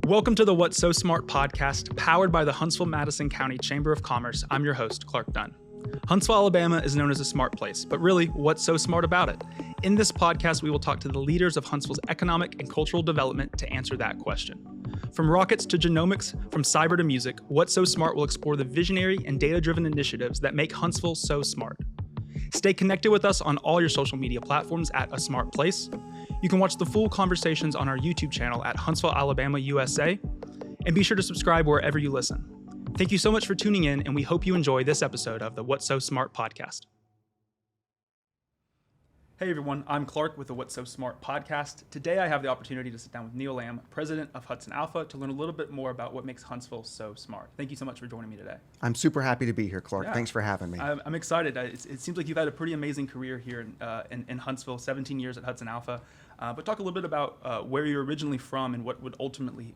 Welcome to the What's So Smart podcast, powered by the Huntsville-Madison County Chamber of Commerce. I'm your host, Clark Dunn. Huntsville, Alabama is known as a smart place, but really, what's so smart about it? In this podcast, we will talk to the leaders of Huntsville's economic and cultural development to answer that question. From rockets to genomics, from cyber to music, What's So Smart will explore the visionary and data-driven initiatives that make Huntsville so smart. Stay connected with us on all your social media platforms at A Smart Place. You can watch the full conversations on our YouTube channel at Huntsville, Alabama, USA, and be sure to subscribe wherever you listen. Thank you so much for tuning in, and we hope you enjoy this episode of the What's So Smart podcast. Hey everyone, I'm Clark with the What's So Smart podcast. Today I have the opportunity to sit down with Neil Lamb, President of HudsonAlpha, to learn a little bit more about what makes Huntsville so smart. Thank you so much for joining me today. I'm super happy to be here, Clark. Yeah. Thanks for having me. I'm excited. It seems like you've had a pretty amazing career here in Huntsville, 17 years at HudsonAlpha. But talk a little bit about where you're originally from and what would ultimately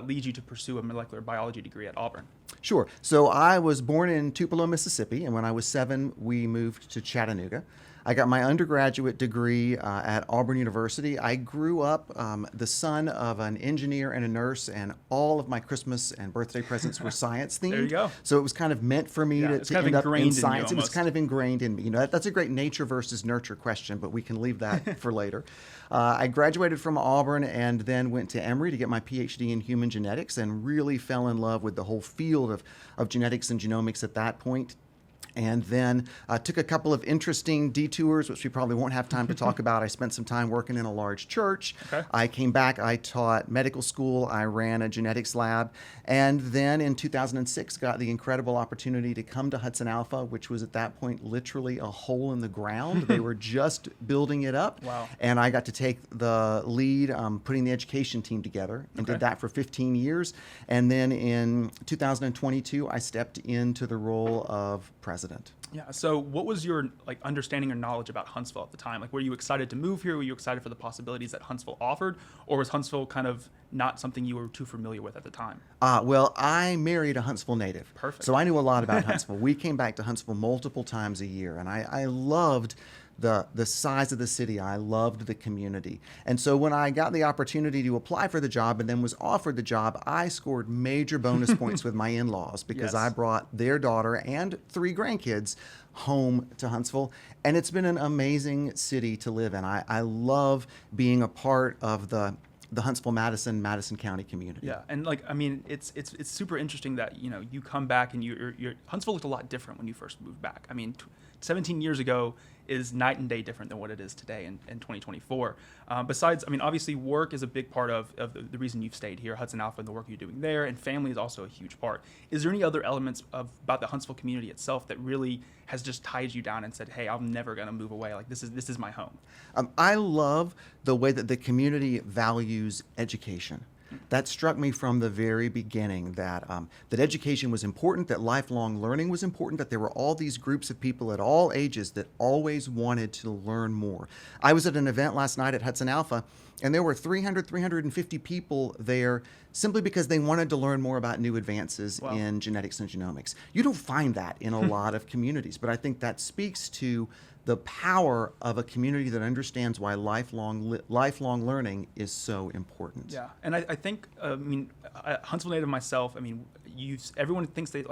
lead you to pursue a molecular biology degree at Auburn. Sure. So I was born in Tupelo, Mississippi, and when I was 7, we moved to Chattanooga. I got my undergraduate degree at Auburn University. I grew up the son of an engineer and a nurse, and all of my Christmas and birthday presents were science themed. There you go. So it was kind of meant for me to end up in science. It was kind of ingrained in me. You know, that's a great nature versus nurture question, but we can leave that for later. I graduated from Auburn and then went to Emory to get my PhD in human genetics and really fell in love with the whole field of genetics and genomics at that point. And then took a couple of interesting detours, which we probably won't have time to talk about. I spent some time working in a large church. Okay. I came back, I taught medical school, I ran a genetics lab, and then in 2006 got the incredible opportunity to come to HudsonAlpha, which was at that point literally a hole in the ground. They were just building it up. Wow. And I got to take the lead putting the education team together and did that for 15 years. And then in 2022, I stepped into the role of president. Yeah. So what was your understanding or knowledge about Huntsville at the time? Were you excited to move here? Were you excited for the possibilities that Huntsville offered? Or was Huntsville kind of not something you were too familiar with at the time? Well, I married a Huntsville native. Perfect. So I knew a lot about Huntsville. We came back to Huntsville multiple times a year, and I loved the size of the city. I loved the community. And so when I got the opportunity to apply for the job and then was offered the job, I scored major bonus points with my in-laws because I brought their daughter and 3 grandkids home to Huntsville. And it's been an amazing city to live in. I love being a part of the Huntsville-Madison County community. Yeah, and it's super interesting that you come back and you're Huntsville looked a lot different when you first moved back. 17 years ago is night and day different than what it is today in 2024. Besides, obviously work is a big part of the reason you've stayed here, HudsonAlpha, and the work you're doing there, and family is also a huge part. Is there any other elements about the Huntsville community itself that really has just tied you down and said, hey, I'm never going to move away, this is my home? I love the way that the community values education. That struck me from the very beginning, that education was important, that lifelong learning was important, that there were all these groups of people at all ages that always wanted to learn more. I was at an event last night at HudsonAlpha, and there were 350 people there simply because they wanted to learn more about new advances in genetics and genomics. You don't find that in a lot of communities, but I think that speaks to the power of a community that understands why lifelong learning is so important. Yeah, and I think, Huntsville native myself, everyone thinks they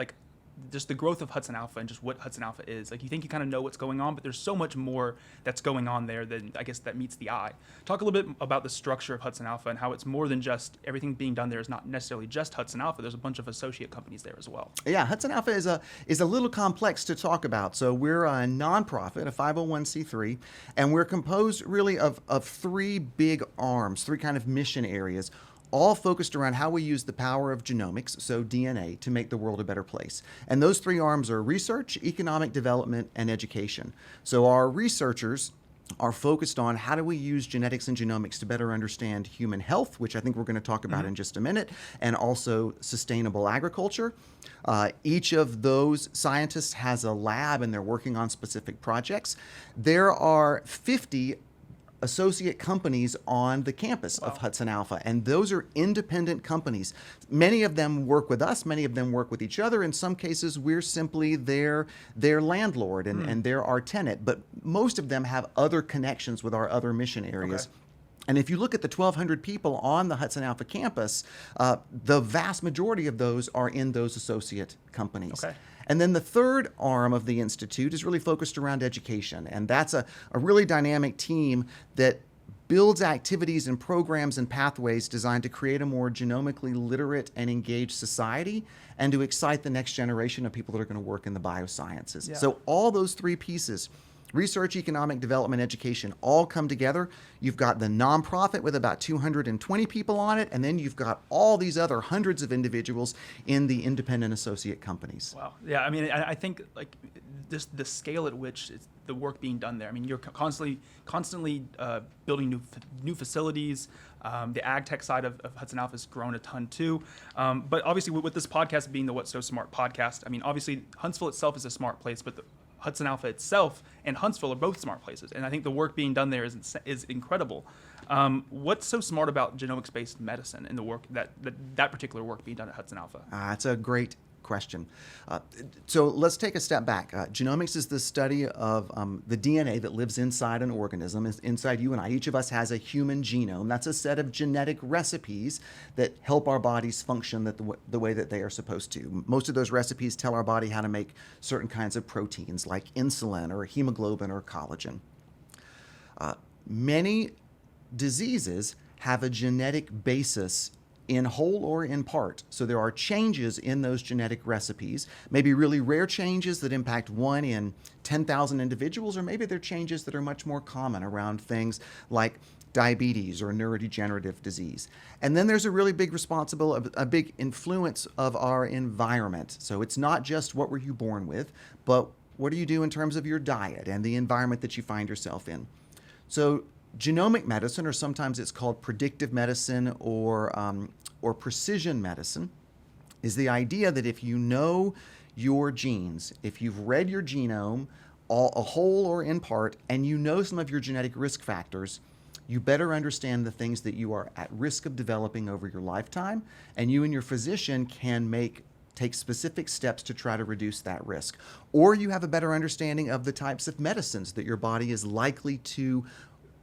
just the growth of HudsonAlpha and just what HudsonAlpha is. You think you kind of know what's going on, but there's so much more that's going on there than, I guess, that meets the eye. Talk a little bit about the structure of HudsonAlpha and how it's more than just everything being done there is not necessarily just HudsonAlpha. There's a bunch of associate companies there as well. Yeah, HudsonAlpha is a little complex to talk about. So we're a nonprofit, a 501c3, and we're composed really of 3 big arms, 3 kind of mission areas, all focused around how we use the power of genomics, so DNA, to make the world a better place. And those 3 arms are research, economic development, and education. So our researchers are focused on how do we use genetics and genomics to better understand human health, which I think we're going to talk about in just a minute, and also sustainable agriculture. Each of those scientists has a lab, and they're working on specific projects. There are 50 associate companies on the campus of HudsonAlpha, and those are independent companies. Many of them work with us, many of them work with each other. In some cases, we're simply their landlord and they're our tenant, but most of them have other connections with our other mission areas. And if you look at the 1,200 people on the HudsonAlpha campus, the vast majority of those are in those associate companies. Okay. And then the third arm of the Institute is really focused around education. And that's a really dynamic team that builds activities and programs and pathways designed to create a more genomically literate and engaged society and to excite the next generation of people that are going to work in the biosciences. Yeah. So all those three pieces, research, economic development, education, all come together. You've got the nonprofit with about 220 people on it, and then you've got all these other hundreds of individuals in the independent associate companies. Wow. Yeah, I mean, I think like this, the scale at which it's the work being done there. I mean, you're constantly building new facilities. The ag tech side of HudsonAlpha has grown a ton too. But obviously, with this podcast being the What's So Smart podcast, I mean, obviously Huntsville itself is a smart place, but the HudsonAlpha itself and Huntsville are both smart places, and I think the work being done there is incredible. What's so smart about genomics-based medicine and the work that particular work being done at HudsonAlpha? It's a great question. So let's take a step back. Genomics is the study of the DNA that lives inside an organism, inside you and I. Each of us has a human genome. That's a set of genetic recipes that help our bodies function the way that they are supposed to. Most of those recipes tell our body how to make certain kinds of proteins like insulin or hemoglobin or collagen. Many diseases have a genetic basis in whole or in part. So there are changes in those genetic recipes, maybe really rare changes that impact 1 in 10,000 individuals, or maybe they're changes that are much more common around things like diabetes or neurodegenerative disease. And then there's a really big a big influence of our environment. So it's not just what were you born with, but what do you do in terms of your diet and the environment that you find yourself in. So genomic medicine, or sometimes it's called predictive medicine or precision medicine, is the idea that if you know your genes, if you've read your genome, a whole or in part, and you know some of your genetic risk factors, you better understand the things that you are at risk of developing over your lifetime, and you and your physician can take specific steps to try to reduce that risk. Or you have a better understanding of the types of medicines that your body is likely to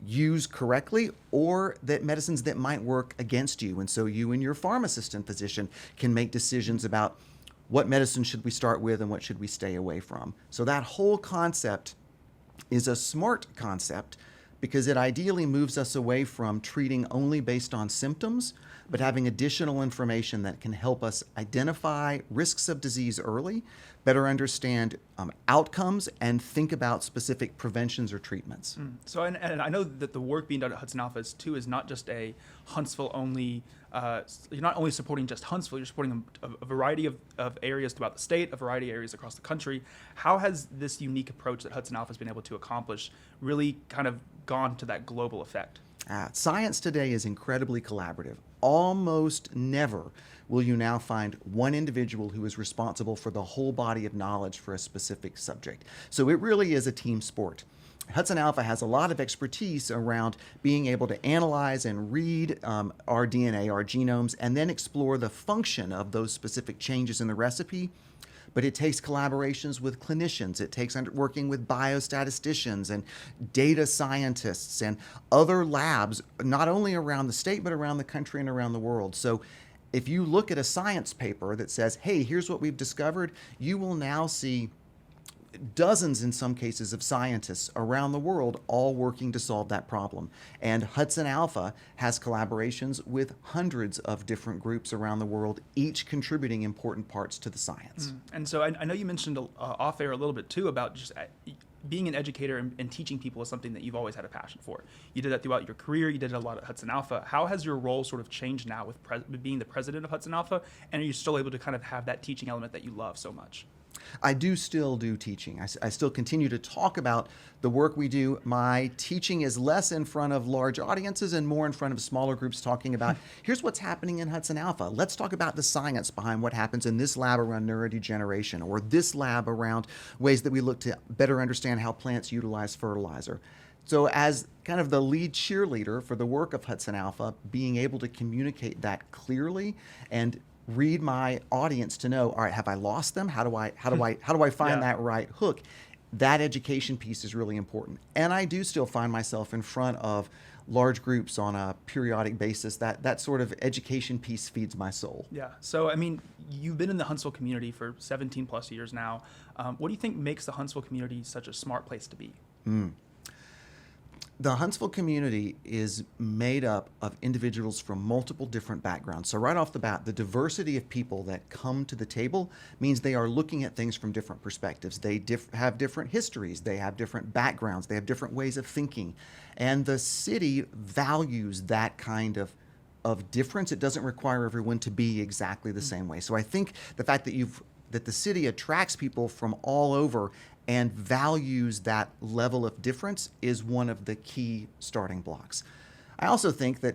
use correctly, or that medicines that might work against you. And so you and your pharmacist and physician can make decisions about what medicine should we start with and what should we stay away from. So that whole concept is a smart concept because it ideally moves us away from treating only based on symptoms, but having additional information that can help us identify risks of disease early, better understand outcomes, and think about specific preventions or treatments. So, and I know that the work being done at HudsonAlpha is not just a Huntsville only. You're not only supporting just Huntsville, you're supporting a variety of areas throughout the state, a variety of areas across the country. How has this unique approach that HudsonAlpha has been able to accomplish really kind of gone to that global effect? Science today is incredibly collaborative. Almost never will you now find one individual who is responsible for the whole body of knowledge for a specific subject. So it really is a team sport. HudsonAlpha has a lot of expertise around being able to analyze and read our DNA, our genomes, and then explore the function of those specific changes in the recipe. But it takes collaborations with clinicians. It takes working with biostatisticians and data scientists and other labs, not only around the state, but around the country and around the world. So if you look at a science paper that says, hey, here's what we've discovered, you will now see dozens, in some cases, of scientists around the world all working to solve that problem. And HudsonAlpha has collaborations with hundreds of different groups around the world, each contributing important parts to the science. And so I know you mentioned off air a little bit too about just being an educator and teaching people is something that you've always had a passion for. You did that throughout your career. You did it a lot at HudsonAlpha. How has your role sort of changed now with being the president of HudsonAlpha? And are you still able to kind of have that teaching element that you love so much? I do still do teaching. I still continue to talk about the work we do. My teaching is less in front of large audiences and more in front of smaller groups talking about, here's what's happening in HudsonAlpha. Let's talk about the science behind what happens in this lab around neurodegeneration, or this lab around ways that we look to better understand how plants utilize fertilizer. So as kind of the lead cheerleader for the work of HudsonAlpha, being able to communicate that clearly and read my audience to know, all right, have I lost them? How do I find that right hook? That education piece is really important. And I do still find myself in front of large groups on a periodic basis. That sort of education piece feeds my soul. Yeah. So, I mean, you've been in the Huntsville community for 17 plus years now. What do you think makes the Huntsville community such a smart place to be? The Huntsville community is made up of individuals from multiple different backgrounds. So right off the bat, the diversity of people that come to the table means they are looking at things from different perspectives. They have different histories. They have different backgrounds. They have different ways of thinking. And the city values that kind of difference. It doesn't require everyone to be exactly the same way. So I think the fact that the city attracts people from all over and values that level of difference is one of the key starting blocks. I also think that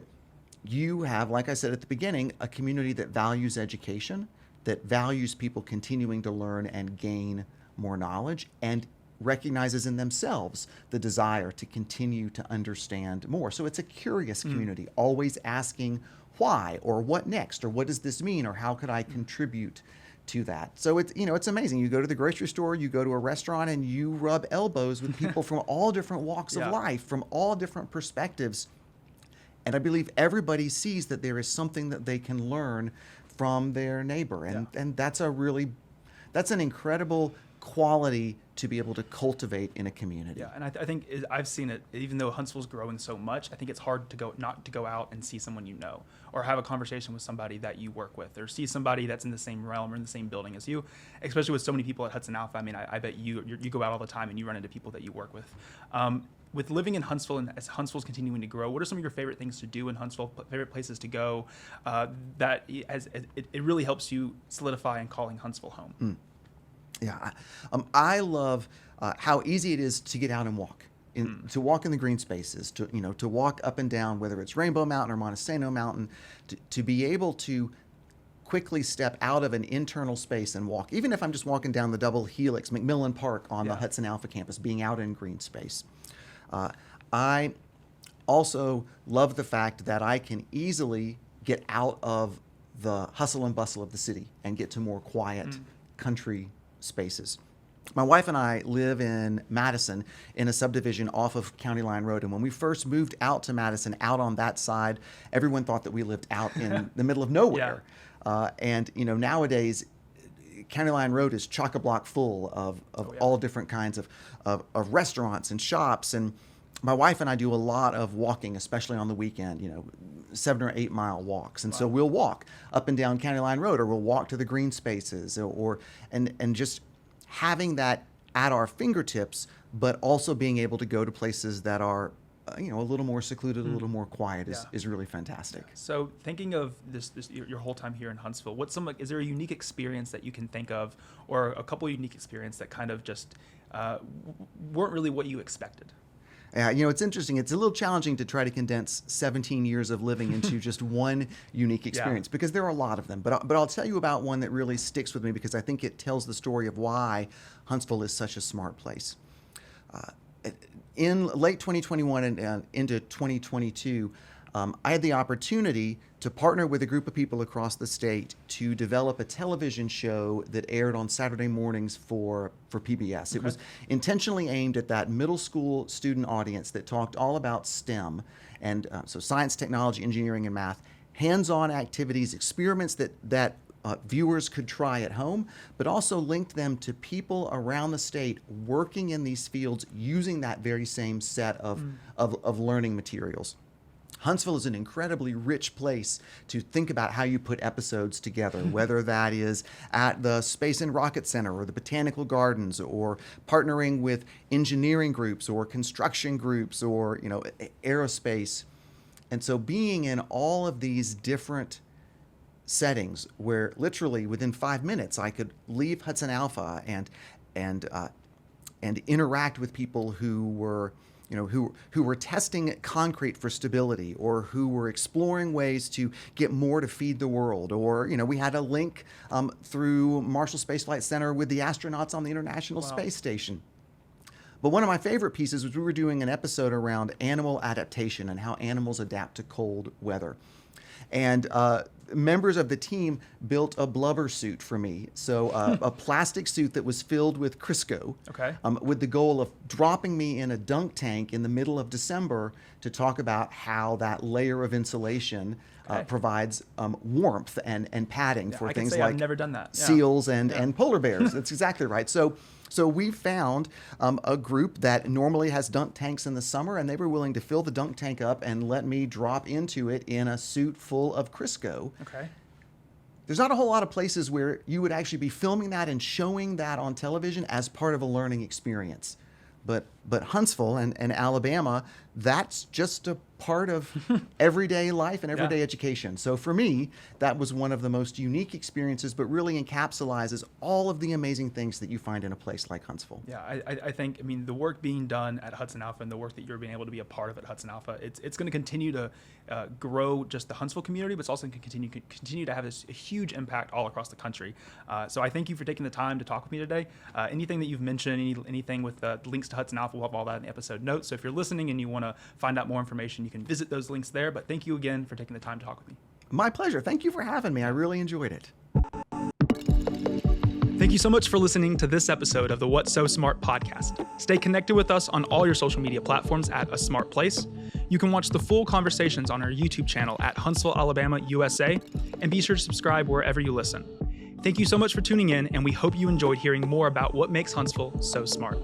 you have, like I said at the beginning, a community that values education, that values people continuing to learn and gain more knowledge, and recognizes in themselves the desire to continue to understand more. So it's a curious community, always asking why, or what next, or what does this mean, or how could I contribute to that. So it's amazing. You go to the grocery store, you go to a restaurant, and you rub elbows with people from all different walks of life, from all different perspectives. And I believe everybody sees that there is something that they can learn from their neighbor. And that's an incredible quality to be able to cultivate in a community. Yeah, and I think I've seen it. Even though Huntsville's growing so much, I think it's hard to go out and see someone you know, or have a conversation with somebody that you work with, or see somebody that's in the same realm or in the same building as you. Especially with so many people at HudsonAlpha. I mean, I bet you go out all the time and you run into people that you work with. With living in Huntsville and as Huntsville's continuing to grow, what are some of your favorite things to do in Huntsville? Favorite places to go that it really helps you solidify and calling Huntsville home? Yeah, I love how easy it is to get out and walk, to walk in the green spaces, to walk up and down, whether it's Rainbow Mountain or Montesano Mountain, to be able to quickly step out of an internal space and walk. Even if I'm just walking down the double helix, McMillan Park on the HudsonAlpha campus, being out in green space. I also love the fact that I can easily get out of the hustle and bustle of the city and get to more quiet country spaces. My wife and I live in Madison in a subdivision off of County Line Road. And when we first moved out to Madison, out on that side, everyone thought that we lived out in the middle of nowhere. And nowadays, County Line Road is chock-a-block full of all different kinds of restaurants and shops. And my wife and I do a lot of walking, especially on the weekend, 7 or 8 mile walks. And so we'll walk up and down County Line Road, or we'll walk to the green spaces, and just having that at our fingertips, but also being able to go to places that are a little more secluded, a little more quiet is really fantastic. So thinking of this your whole time here in Huntsville, is there a unique experience that you can think of, or a couple of unique experiences that kind of just weren't really what you expected? It's interesting. It's a little challenging to try to condense 17 years of living into just one unique experience, because there are a lot of them. But I'll tell you about one that really sticks with me, because I think it tells the story of why Huntsville is such a smart place. In late 2021 and into 2022, I had the opportunity to partner with a group of people across the state to develop a television show that aired on Saturday mornings for PBS. Okay. It was intentionally aimed at that middle school student audience that talked all about STEM, and so science, technology, engineering, and math, hands-on activities, experiments that viewers could try at home, but also linked them to people around the state working in these fields using that very same set of learning materials. Huntsville is an incredibly rich place to think about how you put episodes together, whether that is at the Space and Rocket Center or the Botanical Gardens, or partnering with engineering groups or construction groups or aerospace. And so being in all of these different settings where literally within 5 minutes I could leave HudsonAlpha and interact with people who were who were testing concrete for stability, or who were exploring ways to get more to feed the world, or we had a link through Marshall Space Flight Center with the astronauts on the International Space Station. But one of my favorite pieces was we were doing an episode around animal adaptation and how animals adapt to cold weather. And members of the team built a blubber suit for me. So a plastic suit that was filled with Crisco, with the goal of dropping me in a dunk tank in the middle of December to talk about how that layer of insulation provides warmth and padding for things like I've never done that. Seals and polar bears. That's exactly right. So we found a group that normally has dunk tanks in the summer, and they were willing to fill the dunk tank up and let me drop into it in a suit full of Crisco. Okay. There's not a whole lot of places where you would actually be filming that and showing that on television as part of a learning experience. But Huntsville and Alabama, that's just a part of everyday life and everyday education. So for me, that was one of the most unique experiences, but really encapsulizes all of the amazing things that you find in a place like Huntsville. Yeah, I think, the work being done at HudsonAlpha and the work that you're being able to be a part of at HudsonAlpha, it's going to continue to grow just the Huntsville community, but it's also going to continue to have this huge impact all across the country. So I thank you for taking the time to talk with me today. Anything that you've mentioned, anything with links to HudsonAlpha, we'll have all that in the episode notes. So if you're listening and you want to find out more information, you can visit those links there. But thank you again for taking the time to talk with me. My pleasure. Thank you for having me. I really enjoyed it. Thank you so much for listening to this episode of the What's So Smart podcast. Stay connected with us on all your social media platforms at A Smart Place. You can watch the full conversations on our YouTube channel at Huntsville, Alabama, USA, and be sure to subscribe wherever you listen. Thank you so much for tuning in, and we hope you enjoyed hearing more about what makes Huntsville so smart.